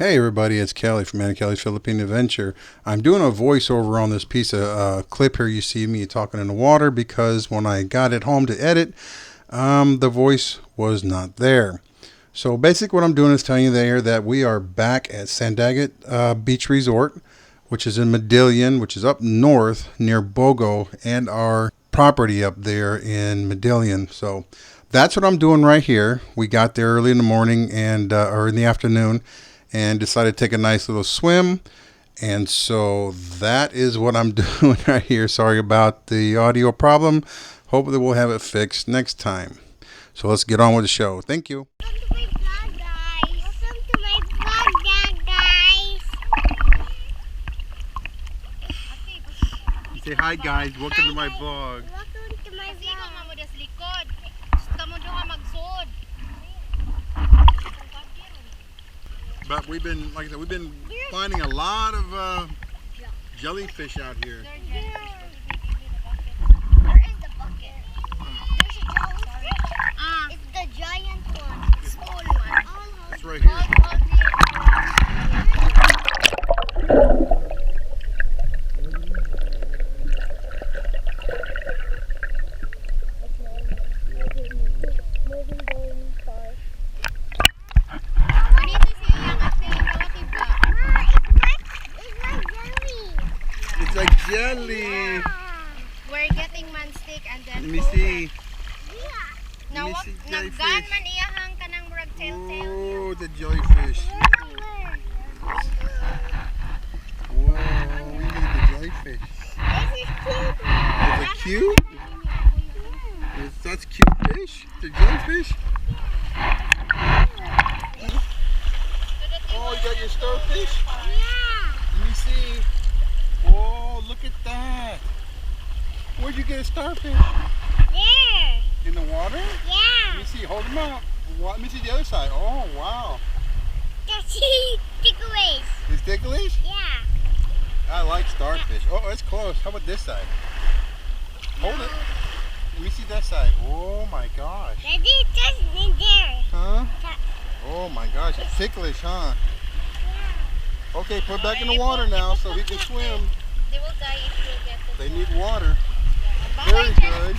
Hey everybody, it's Kelly from Anna Kelly's Philippine Adventure. I'm doing a voiceover on this piece of clip here. You see me talking in the water because when I got it home to edit, the voice was not there. So basically what I'm doing is telling you there that we are back at Sadagat Beach Resort, which is in Medellin, which is up north near Bogo and our property up there in Medellin. So that's what I'm doing right here. We got there early in the morning and or in the afternoon and decided to take a nice little swim. And so that is what I'm doing right here. Sorry about the audio problem. Hopefully we'll have it fixed next time. So let's get on with the show. Thank you. Welcome to my vlog, guys. Say hi guys, welcome to my vlog. Welcome to my Kasi ikaw vlog. nga mo des likod. Tamo doon magsud. But we've been, like I said, we've been finding a lot of jellyfish out here. Where is the bucket? There's a jellyfish. It's the giant one. Small one. It's right here. It's like jelly. We're getting manstick and then Let me see. Now, Let me see naggan jellyfish. man iyahang kanang murag tail. Oh, the jellyfish. Whoa, we need the jellyfish. Is it cute? That's cute fish? The jellyfish? Oh, you got your starfish? Let me see. Whoa, look at that. Where'd you get a starfish? There. In the water? Let Yeah. me see. Hold them up. Let me see the other side. Oh, wow. That's ticklish. Is ticklish? Yeah. I like starfish. Oh, it's close. How about this side? Hold it. Let me see that side. Oh my gosh. Daddy, just in there. Huh? Oh my gosh, it's ticklish, huh? Okay, put it back in the water now so he can swim. They will die if you get this. They need water. Bye, Very Jen. good.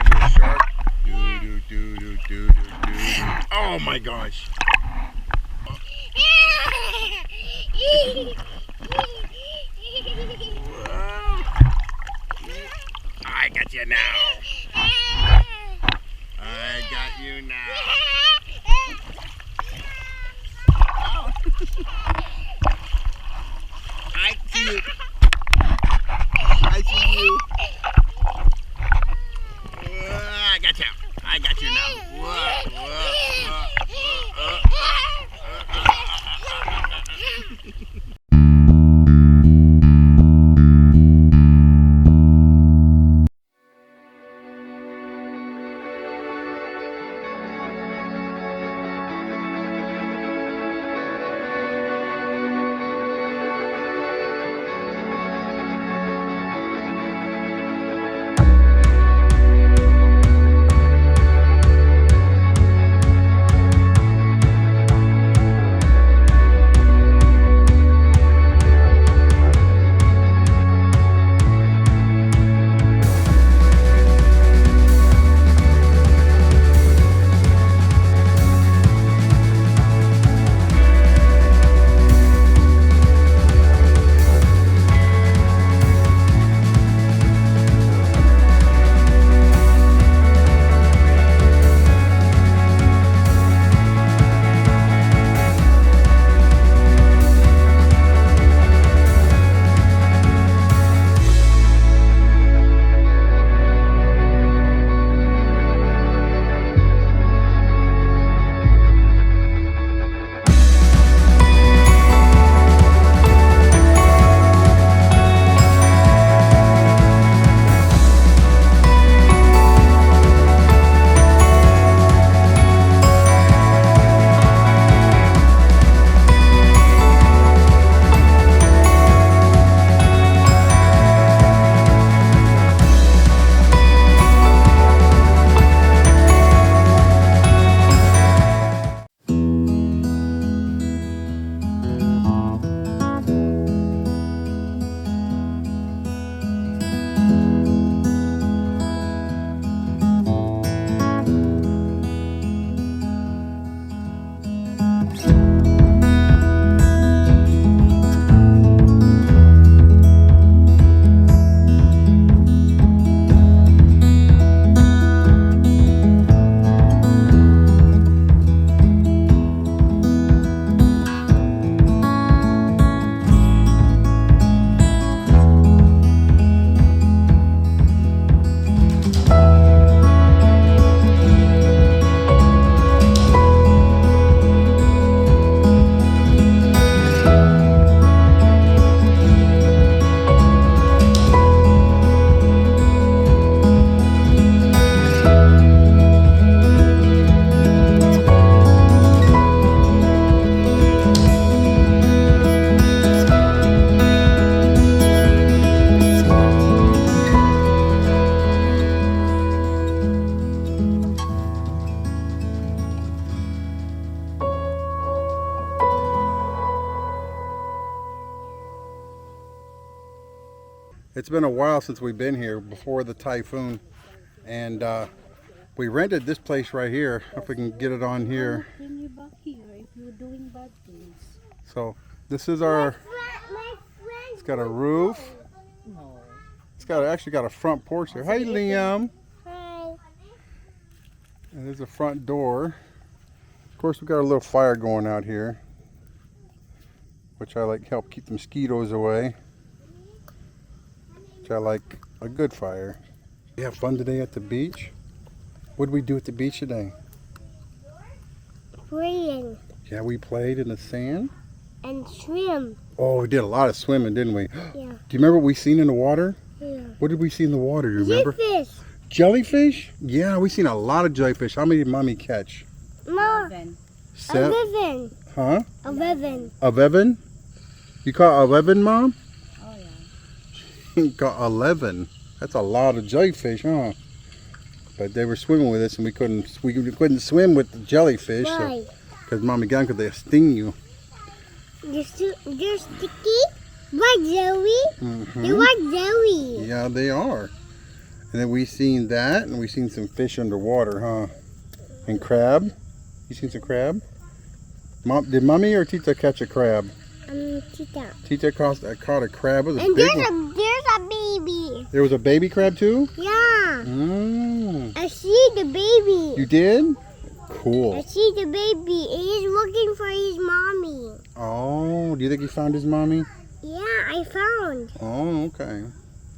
You're a shark. Do, do, do, do, do, do. Oh my gosh. I got you now. I got you now. I see you. I see you. I got you. I got you now. Whoa, whoa, whoa, It's been a while since we've been here before the typhoon, and we rented this place right here. If we can get it on here. Bring you back here if you're doing bad things. So this is our. It's got a roof. No. It's got actually got a front porch there. Hi, Liam. Hi. And there's a front door. Of course, we got a little fire going out here, which I like help keep the mosquitoes away. Which I like a good fire. We have fun today at the beach. What did we do at the beach today? Playing Yeah, we played in the sand. and swim. Oh, we did a lot of swimming, didn't we? Yeah. Do you remember what we seen in the water? Yeah. What did we see in the water? Do you remember? Jellyfish. Jellyfish? Yeah, we seen a lot of jellyfish. How many did Mommy catch? Mom. 11. 11. Huh? 11. 11? You caught 11, Mom? Oh yeah. You caught 11. That's a lot of jellyfish, huh? But they were swimming with us, and we couldn't swim with the jellyfish. Why? Because Mommy got them because they sting you. They're sticky. Like jelly. Mm-hmm. They like jelly. Yeah, they are. And then we seen that, and we seen some fish underwater, huh? And crab. You seen some crab? Mom, did Mommy or Tita catch a crab? Tita. Tita caught a crab. It was a And big there's one. a baby. There was a baby crab too? Yeah. Mm. I see the baby. You did? I Cool. see the baby. He's looking for his mommy. Oh, do you think he found his mommy? Yeah, I found. Oh, okay.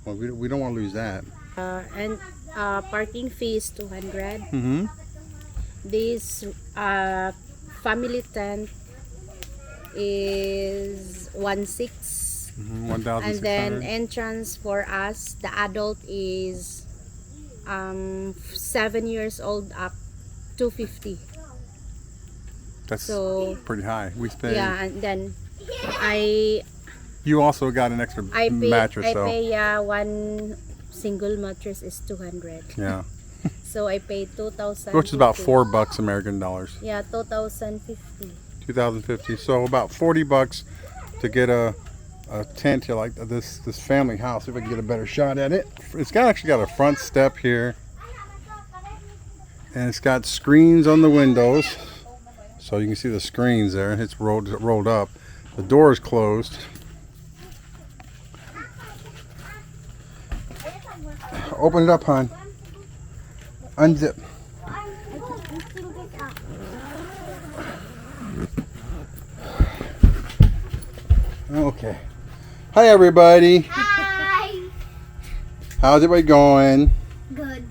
Well, we don't want to lose that. And parking fee is 200. Mm-hmm. This family tent is 16. Mm-hmm. And 1,600. then entrance for us, the adult is 7 years old up, 250. That's So pretty high. We spent. yeah, and then I You also got an extra pay mattress, though. one single mattress is 200. Yeah, So I paid 2,000. which is about $4 American dollars. Yeah, 2,050. 2050. So about $40 to get a tent here like this family house. If I can get a better shot at it. It's actually got a front step here, and it's got screens on the windows, so you can see the screens there. It's rolled up. The door is closed. Open it up, hon. Unzip. Okay. Hi, everybody. Hi. How's everybody going? Good.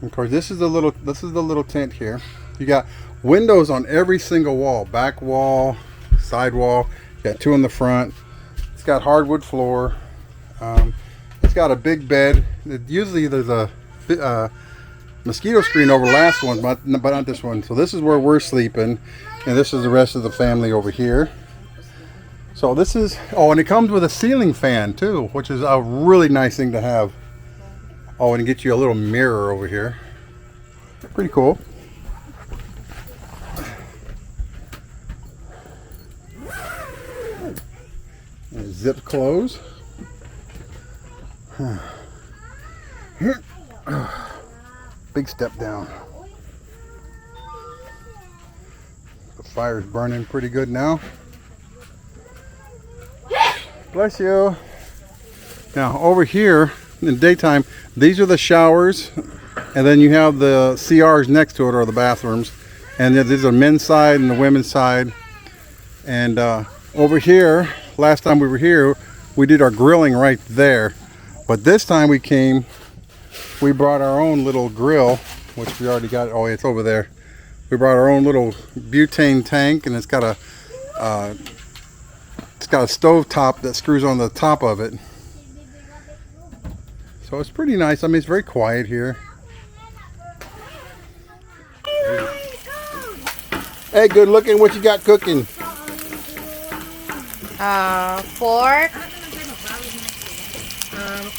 Of course, this is the little tent here. You got windows on every single wall, back wall, side wall. You got two in the front. It's got hardwood floor. It's got a big bed. Usually there's a mosquito screen over the last one, but not this one. So this is where we're sleeping, and this is the rest of the family over here. So this is, oh, and it comes with a ceiling fan too, which is a really nice thing to have. Oh, and it gets you a little mirror over here. Pretty cool. And zip close. Big step down. The fire's burning pretty good now. Bless you. Now over here in the daytime, these are the showers, and then you have the CRs next to it, or the bathrooms, and then there's a men's side and the women's side. And over here, last time we were here, we did our grilling right there, but this time we brought our own little grill, which we already got. Oh, it's over there. We brought our own little butane tank, and it's got a stove top that screws on the top of it. So it's pretty nice. I mean, it's very quiet here. Hey, good looking. What you got cooking? Pork.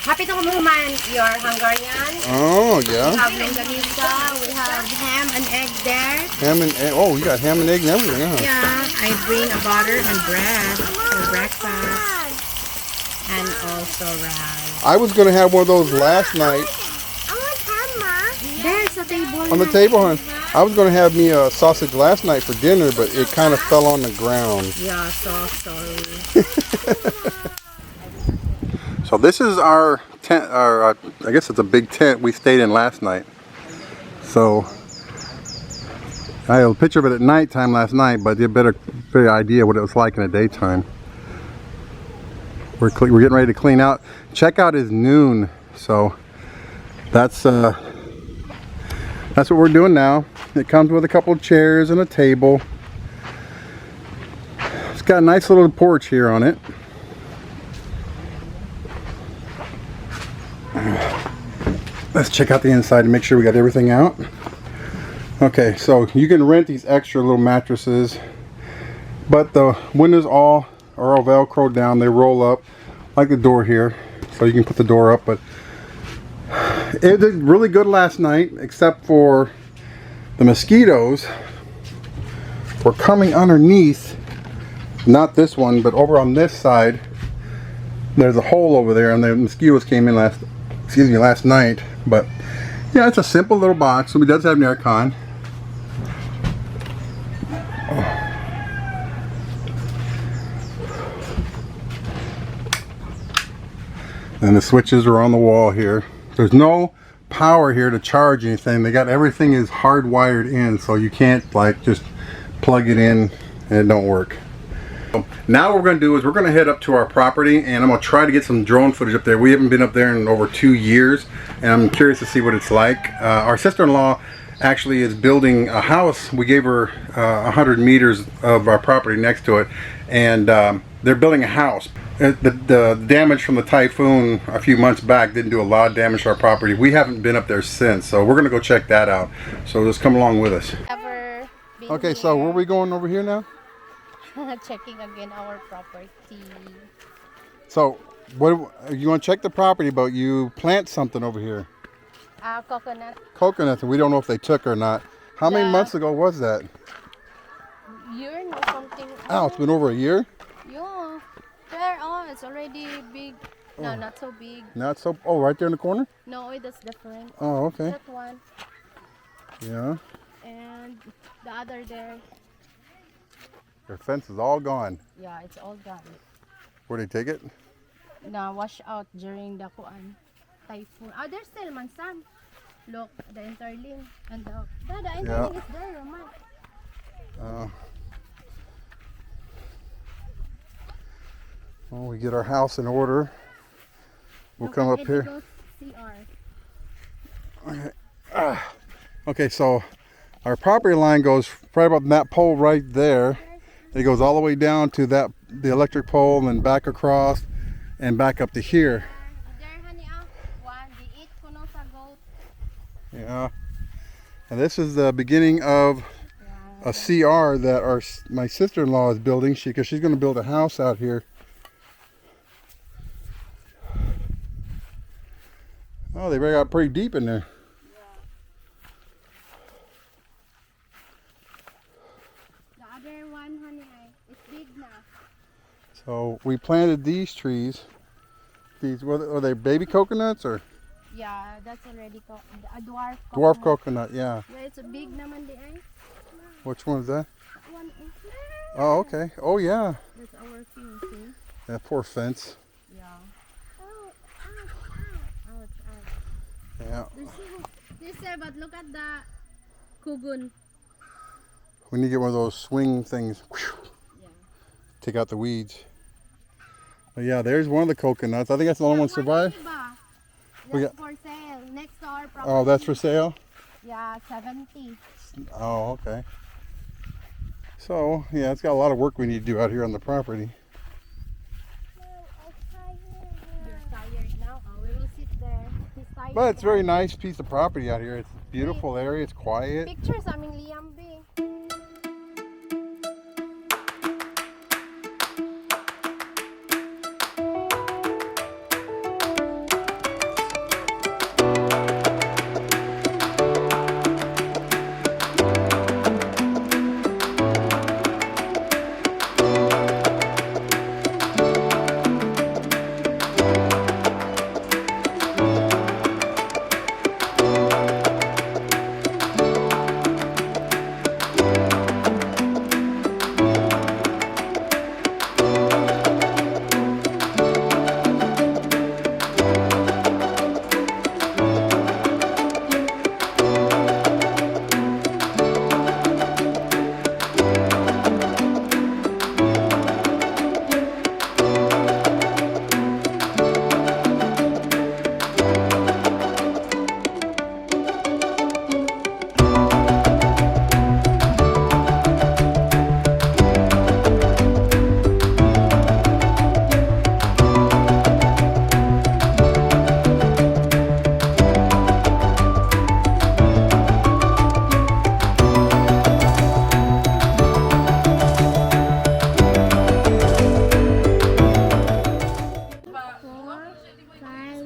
Happy to man, your Hungarian. Oh, We yeah. have longanisa. We have ham and egg there. Ham and egg. Oh, you got ham and egg and everything, huh? Yeah, I bring a butter and bread for breakfast. and also rice. I was gonna have one of those last night I want hammer. There's a table. on the table, hon. I was gonna have me a sausage last night for dinner, but it kind of fell on the ground. Yeah, so sorry. So this is our tent, or I guess it's a big tent we stayed in last night. So I have a picture of it at nighttime last night, but you get a better idea what it was like in the daytime. We're getting ready to clean out. Checkout is noon, so that's what we're doing now. It comes with a couple of chairs and a table. It's got a nice little porch here on it. Let's check out the inside and make sure we got everything out. Okay, so you can rent these extra little mattresses, but the windows are all velcroed down. They roll up like the door here, so you can put the door up. But it did really good last night, except for the mosquitoes were coming underneath. Not this one, but over on this side. There's a hole over there, and the mosquitoes came in last night. But yeah, it's a simple little box. So it does have an air con. And the switches are on the wall here. There's no power here to charge anything. They got everything is hardwired in, so you can't like just plug it in and it don't work. Now what we're going to do is we're going to head up to our property, and I'm going to try to get some drone footage up there. We haven't been up there in over 2 years, and I'm curious to see what it's like. Our sister-in-law actually is building a house. We gave her 100 meters of our property next to it, and they're building a house. The damage from the typhoon a few months back didn't do a lot of damage to our property. We haven't been up there since, so we're going to go check that out. So just come along with us. Never been Okay, so where are we going over here now? checking again our property. So, what you want to check the property, but you plant something over here. Coconut. Coconuts, and we don't know if they took or not. How many Yeah. months ago was that? Year no something. Oh, it's been over a year? Yeah. There, it's already big. No, Oh. not so big. Not so. Oh, right there in the corner? No, it is different. Oh, okay. That one. Yeah. And the other there. Their fence is all gone. Yeah, it's all gone. Where'd they take it? Na wash out during the typhoon. Oh, there's still man some. Look, the interlink and the interlink is there, Roman. Well, we get our house in order. We'll Look, come up it here. goes CR. Okay. Okay, so our property line goes right about that pole right there. It goes all the way down to the electric pole, and then back across and back up to here. There, honey, one, the eat kuno sa goat. Yeah. And this is the beginning of a CR that my sister-in-law is building. Because she's going to build a house out here. Oh, they got pretty deep in there. The other one, honey, it's big now. So we planted these trees. These, what are they, baby coconuts or? Yeah, that's already a dwarf coconut. Dwarf coconut, yeah. Yeah, it's a big naman di ay. Which one is that? That one is. Oh, okay. Oh, yeah. That's our field, see? That poor fence. Yeah. Oh, Ouch, ouch. Yeah. This but look at the kugun. We need to get one of those swing things. Yeah. Take out the weeds. But yeah, there's one of the coconuts. I think that's the only one survived. We That's got- for sale. Next to our property. Oh, that's for sale? Yeah, 70. Oh, okay. So, yeah, it's got a lot of work we need to do out here on the property. You're tired now. Oh, we will sit there. He's tired. But it's a very nice piece of property out here. It's a beautiful area. It's quiet. Pictures, aming Liam B.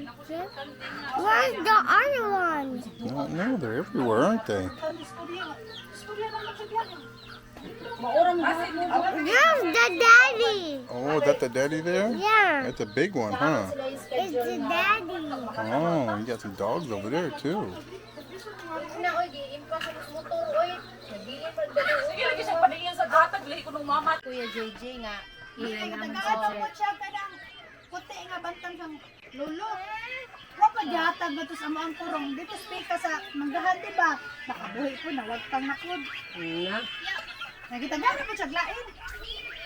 Where's the other ones? No, no, they're everywhere, aren't they? There's the daddy. Oh, is that the daddy there? Yeah, That's a big one, huh? it's the daddy. Oh, you got some dogs over there too. Na oy giimpa sa motor oy. Nagdili pa dali. Sige lagi siya paningin sa gatag lahi ko nung mama. Kuya JJ nga. Iyan naman Tagalan sa mo siya kadang puti nga bantang kang lulo. Wa pa gihatag ba to sa maang kurong. Dito speak ka sa manggahan di ba? Baka buhi po na wag kang nakud. na. Nagitagana po siya glain.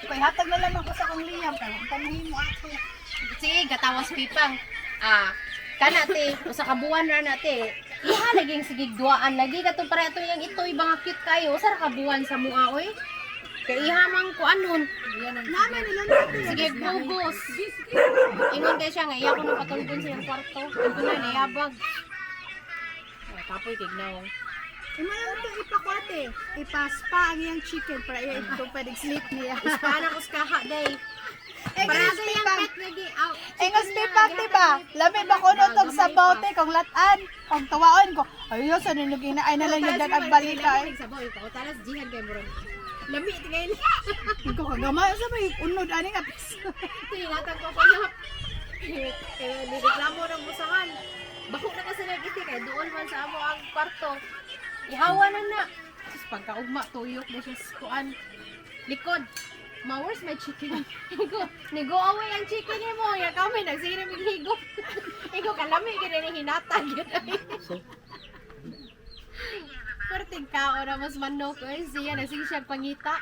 Kay hatag na lang ako sa kong liyam kay tanahin mo ako. Sige, gatawas pipang. Kanate, usa ka buwan ra nate. Iha laging sige duaan lagi katong para ato yang itoy mga cute kayo. Usa ra ka buwan sa mua oy. Kay iha man ko anon. Namin nilang natin. Sige, bugos. Ingon kay siya nga iya ko nang patulgon sa iyang kwarto. Ito na nayabag. Kapoy tignaw. Imalang ito ipakwate. Ipaspa ang iyang chicken para iya ito pwedeng sleep niya. Paano ko skaha day? Para sa iyang pet lagi. Engos pipak diba? Labi ba ko nutog sa bote kung latan? Kung tawaon ko. Ayos, ano nung inaay na lang yung dagag balita eh. Sabaw ikaw. Talas jihan kay murag. Lami tingay na. Ikaw kagamay sa may unod ani nga. Tingatan ko kayap. Nireklamo ng busangan. Bako na kasi nagiti kay doon man sa amo ang kwarto. Ihawa na na. Tapos pagkaugma, tuyok na siya sa kuan. Likod. Ma, where's my chicken? Nigo away ang chicken mo. Ya kami, nagsige na higo. Higo kalami, ganyan yung hinatag yun. Perting kao na mas manok. Siya, nagsige siya pangita.